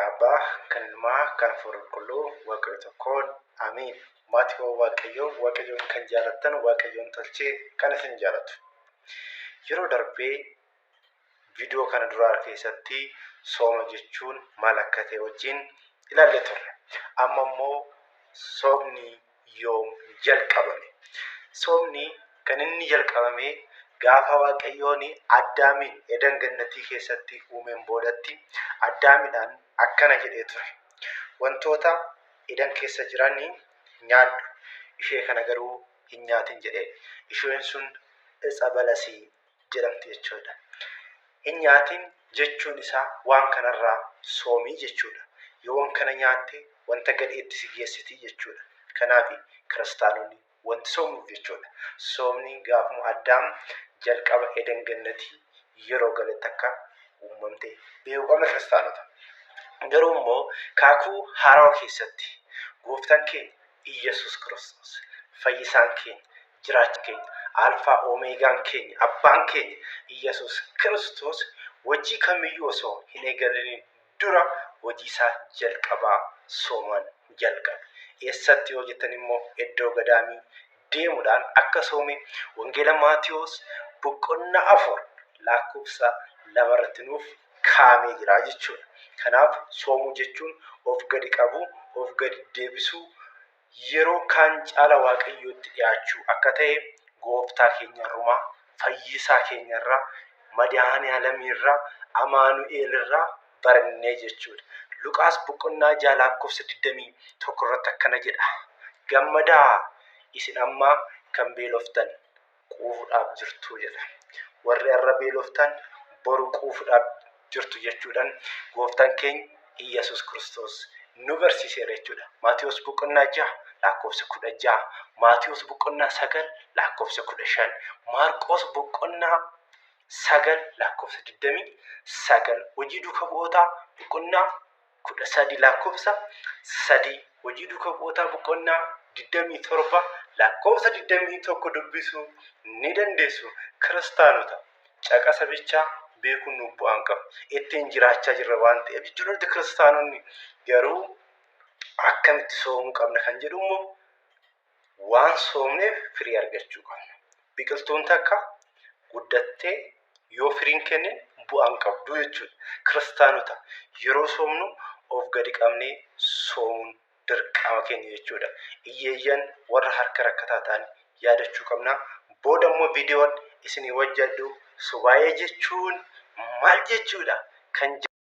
Maqaa kan ilmaa kan furqulluu waaqayyo tokkoon amiin. Maatii waaqayyoon kan jaalattan waaqayyoon tolchee kan isin jaalatu. Yeroo darbee viidiyoo kana duraa keessatti sooma jechuun maal akka ta'e wajjin ilaallee turre. Amma immoo soomni yoom jalqabame? Soomni kan inni jalqabame gaafa waaqayyoon Addaamiin Eden Gannatii keessatti uumeen boodatti Addaamiidhaan akkana jedhee ture. Wantoota Eden keessa jiran nyaadhu, ishee kana garuu hin nyaatin jedhee. Isheen sun Ixa Balasii jedhamti jechuudha. Hin nyaatin jechuun isaa waan kanarraa soomii jechuudha. Yoo waan kana nyaatte wanta gadheetti si geessiti jechuudha. Kanaaf kiristaanonni wanti soomuuf jechuudha. Soomni gaafuma Addaam jalqaba Eden Gannatii yeroo galetti akka uumamte beekuu qabna kiristaanota. Garuu immoo kaakuu haaraa keessatti gooftaan keenya Iyyasuus Kiristoos fayyisaan keenya, jiraachaan keenya, alfaa oomeegaan keenya, abbaan keenya Iyyasuus Kiristoos hojii kamiyyuu osoo hin eegalin dura hojii isaa jalqabaa soomaan jalqabe. Eessatti yoo jettan immoo iddoo gadaamii deemuudhaan akka soome wangeela Maatiyos boqonnaa 4 lakkoofsa 2 irratti nuuf kaa'amee jira jechuudha. Kanaaf soomuu jechuun of gadi qabu, of gadi deebisuu, yeroo kaan caala waaqayyootti dhiyaachuu akka ta'e gooftaa keenya rumaa fayyisaa keenya irraa madaanii alamii irraa Amaanu'eel irraa barannee jechuudha. Luqaas boqonnaa 6 lakkoofsa 21 irratti akkana jedha. Gammadaa isin amma kan beeloftan quufuudhaaf jirtu jedha. Warri har'a beeloftan boru quufuudhaaf jirtu jechuudhaan gooftaan keenya Iyyasuus Kiristoos nu barsiiseera jechuudha. Maatiyos boqonnaa 6 lakkoofsa 16, Maatiyos boqonnaa 9 lakkoofsa 15, Maarqos boqonnaa 9 lakkoofsa 29, hojii duukaa bu'ootaa boqonnaa 13 lakkoofsa 3, hojii duukaa bu'ootaa boqonnaa 27 lakkoofsa 21 dubbisuu ni dandeessu. Kiristaanota caqasa bichaa beekuun nu bu'aan qaba. Ittiin jiraachaa jirra waan ta'eef jechuudha. Kiristaanonni garuu akkamitti soomuu qabna kan jedhu immoo waan soomneef firii argachuu qabna. Biqiltuun takka guddattee yoo firiin kenne bu'aan qabdu jechuudha. Kiristaanota yeroo soomnu of gadi qabnee soomuun dirqama keenya jechuudha. Hiyyeeyyan warra harka rakkataa ta'an yaadachuu qabna. Booda immoo viidiyoon isinii wajjadhu subaayee jechuun maal jechuudha kan